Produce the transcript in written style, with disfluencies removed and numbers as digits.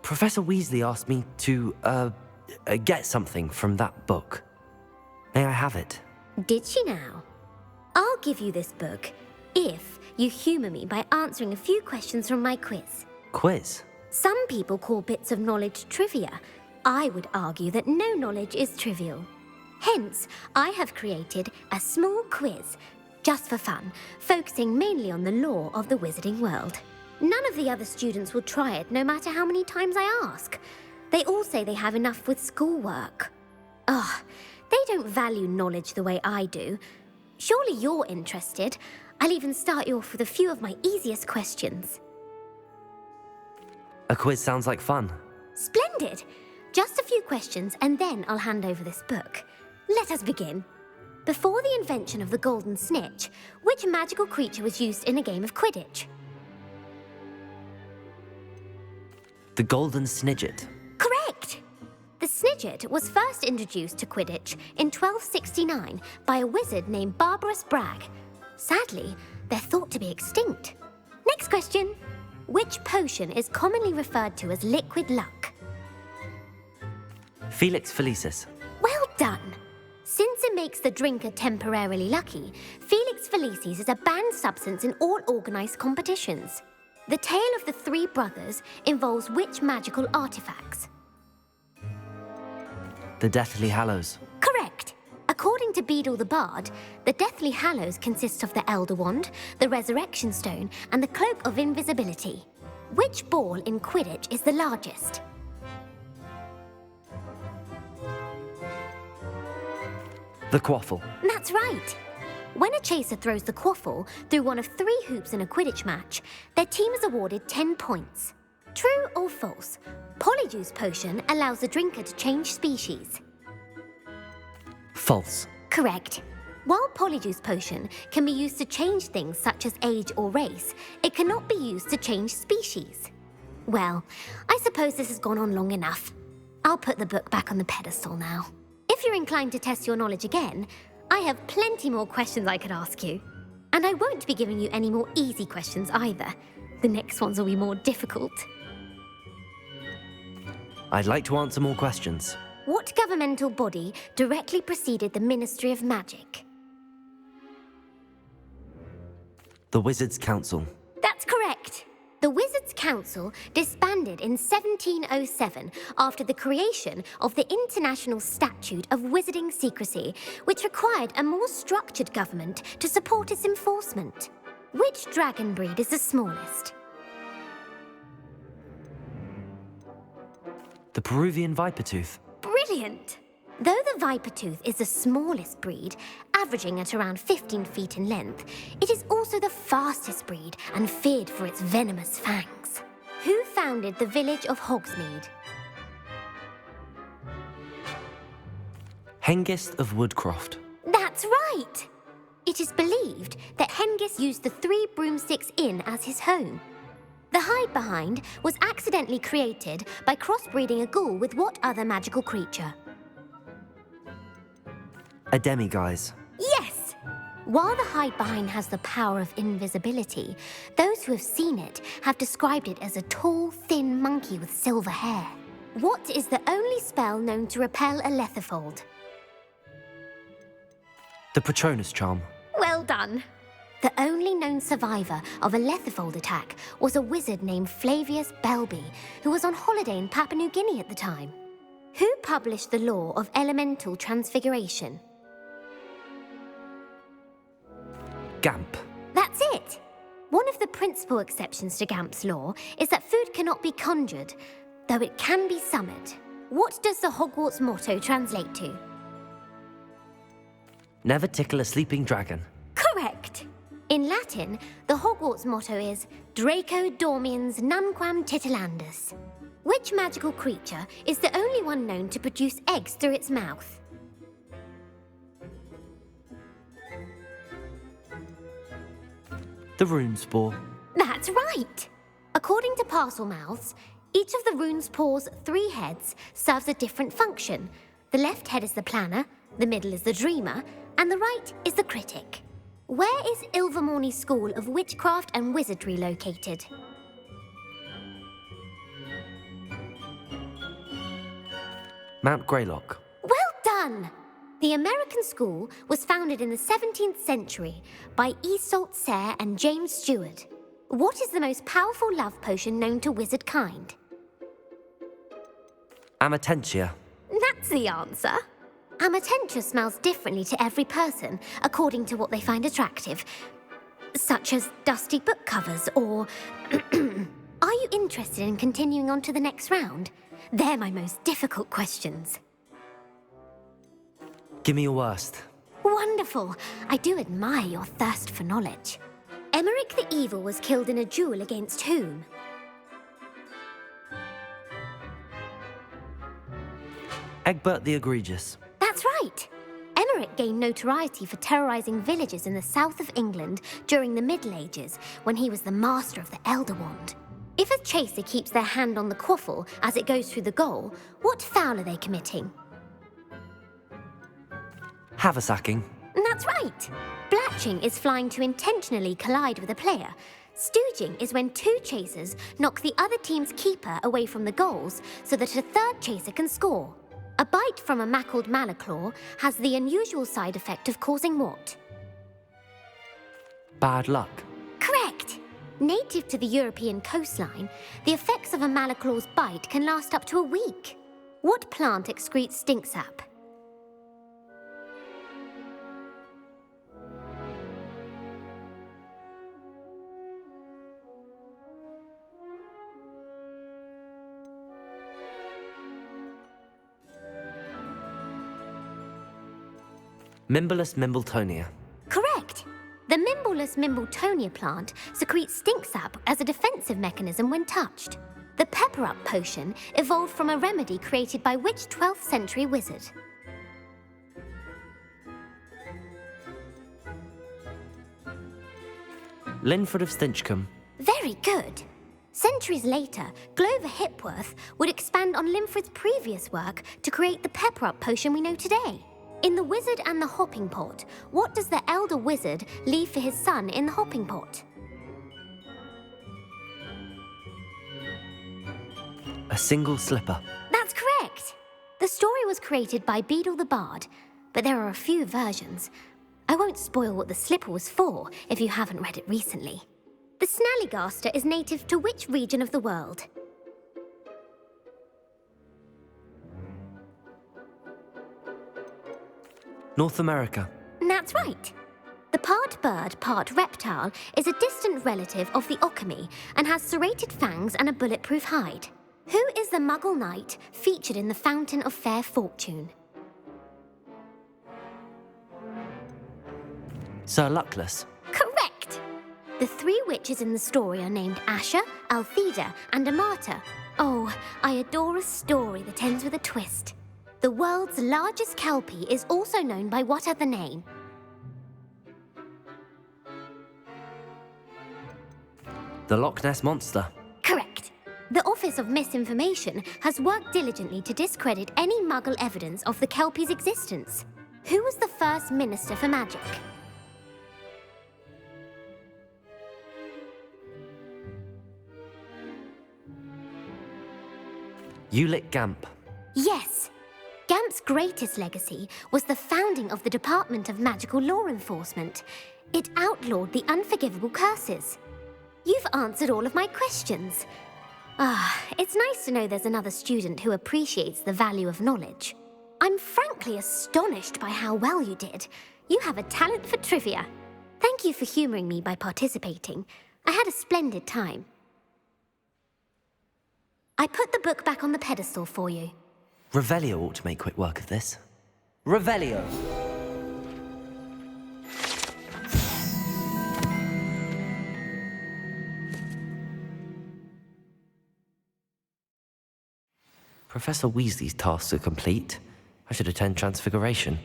Professor Weasley asked me to, get something from that book. May I have it? Did she now? I'll give you this book if you humour me by answering a few questions from my quiz. Quiz? Some people call bits of knowledge trivia. I would argue that no knowledge is trivial. Hence, I have created a small quiz, just for fun, focusing mainly on the lore of the wizarding world. None of the other students will try it, no matter how many times I ask. They all say they have enough with schoolwork. Ugh, they don't value knowledge the way I do. Surely you're interested. I'll even start you off with a few of my easiest questions. A quiz sounds like fun. Splendid! Just a few questions and then I'll hand over this book. Let us begin. Before the invention of the golden snitch, which magical creature was used in a game of Quidditch? The golden snidget. Correct! The snidget was first introduced to Quidditch in 1269 by a wizard named Barbarous Bragg. Sadly, they're thought to be extinct. Next question. Which potion is commonly referred to as liquid luck? Felix Felicis. Well done! Since it makes the drinker temporarily lucky, Felix Felicis is a banned substance in all organised competitions. The tale of the three brothers involves which magical artifacts? The Deathly Hallows. Correct! According to Beedle the Bard, the Deathly Hallows consists of the Elder Wand, the Resurrection Stone, and the Cloak of Invisibility. Which ball in Quidditch is the largest? The Quaffle. That's right! When a chaser throws the quaffle through one of 3 hoops in a Quidditch match, their team is awarded 10 points. True or false? Polyjuice Potion allows the drinker to change species. False. Correct. While Polyjuice Potion can be used to change things such as age or race, it cannot be used to change species. Well, I suppose this has gone on long enough. I'll put the book back on the pedestal now. If you're inclined to test your knowledge again, I have plenty more questions I could ask you. And I won't be giving you any more easy questions either. The next ones will be more difficult. I'd like to answer more questions. What governmental body directly preceded the Ministry of Magic? The Wizards' Council. That's correct. The Wizards' Council disbanded in 1707 after the creation of the International Statute of Wizarding Secrecy, which required a more structured government to support its enforcement. Which dragon breed is the smallest? The Peruvian Vipertooth. Brilliant! Though the Vipertooth is the smallest breed, averaging at around 15 feet in length, it is also the fastest breed and feared for its venomous fangs. Who founded the village of Hogsmeade? Hengist of Woodcroft. That's right! It is believed that Hengist used the 3 Broomsticks Inn as his home. The hide-behind was accidentally created by crossbreeding a ghoul with what other magical creature? A Demiguise. Yes! While the hide-behind has the power of invisibility, those who have seen it have described it as a tall, thin monkey with silver hair. What is the only spell known to repel a Lethifold? The Patronus Charm. Well done! The only known survivor of a Lethifold attack was a wizard named Flavius Belby, who was on holiday in Papua New Guinea at the time. Who published the law of elemental transfiguration? Gamp. That's it! One of the principal exceptions to Gamp's law is that food cannot be conjured, though it can be summoned. What does the Hogwarts motto translate to? Never tickle a sleeping dragon. Correct! In Latin, the Hogwarts motto is Draco dormiens nunquam titilandus. Which magical creature is the only one known to produce eggs through its mouth? The Runespore. That's right! According to Parselmouths, each of the Runespor's 3 heads serves a different function. The left head is the planner, the middle is the dreamer, and the right is the critic. Where is Ilvermorny School of Witchcraft and Wizardry located? Mount Greylock. Well done! The American school was founded in the 17th century by Isolde Sayre and James Stewart. What is the most powerful love potion known to wizard kind? Amatentia. That's the answer. Amatentia smells differently to every person according to what they find attractive, such as dusty book covers or... Are you interested in continuing on to the next round? They're my most difficult questions. Give me your worst. Wonderful. I do admire your thirst for knowledge. Emeric the Evil was killed in a duel against whom? Egbert the Egregious. That's right. Emeric gained notoriety for terrorizing villages in the south of England during the Middle Ages when he was the master of the Elder Wand. If a chaser keeps their hand on the quaffle as it goes through the goal, what foul are they committing? Haversacking. That's right. Blatching is flying to intentionally collide with a player. Stooging is when two chasers knock the other team's keeper away from the goals so that a third chaser can score. A bite from a mackled malaclaw has the unusual side effect of causing what? Bad luck. Correct. Native to the European coastline, the effects of a malaclaw's bite can last up to a week. What plant excretes stink sap? Mimblus Mimbletonia. Correct. The Mimblus Mimbletonia plant secretes stink sap as a defensive mechanism when touched. The pepper-up potion evolved from a remedy created by which 12th century wizard? Linford of Stinchcombe. Very good. Centuries later, Glover Hipworth would expand on Linford's previous work to create the pepper-up potion we know today. In The Wizard and the Hopping Pot, what does the elder wizard leave for his son in the hopping pot? A single slipper. That's correct. The story was created by Beadle the Bard, but there are a few versions. I won't spoil what the slipper was for if you haven't read it recently. The Snallygaster is native to which region of the world? North America. That's right. The part bird, part reptile is a distant relative of the Occamy and has serrated fangs and a bulletproof hide. Who is the Muggle knight featured in the Fountain of Fair Fortune? Sir Luckless. Correct! The three witches in the story are named Asher, Altheda, and Amata. Oh, I adore a story that ends with a twist. The world's largest kelpie is also known by what other name? The Loch Ness Monster. Correct. The Office of Misinformation has worked diligently to discredit any Muggle evidence of the kelpie's existence. Who was the first Minister for Magic? Ulick Gamp. Yes. Gamp's greatest legacy was the founding of the Department of Magical Law Enforcement. It outlawed the unforgivable curses. You've answered all of my questions. It's nice to know there's another student who appreciates the value of knowledge. I'm frankly astonished by how well you did. You have a talent for trivia. Thank you for humoring me by participating. I had a splendid time. I put the book back on the pedestal for you. Revelio ought to make quick work of this. Revelio! Professor Weasley's tasks are complete. I should attend Transfiguration.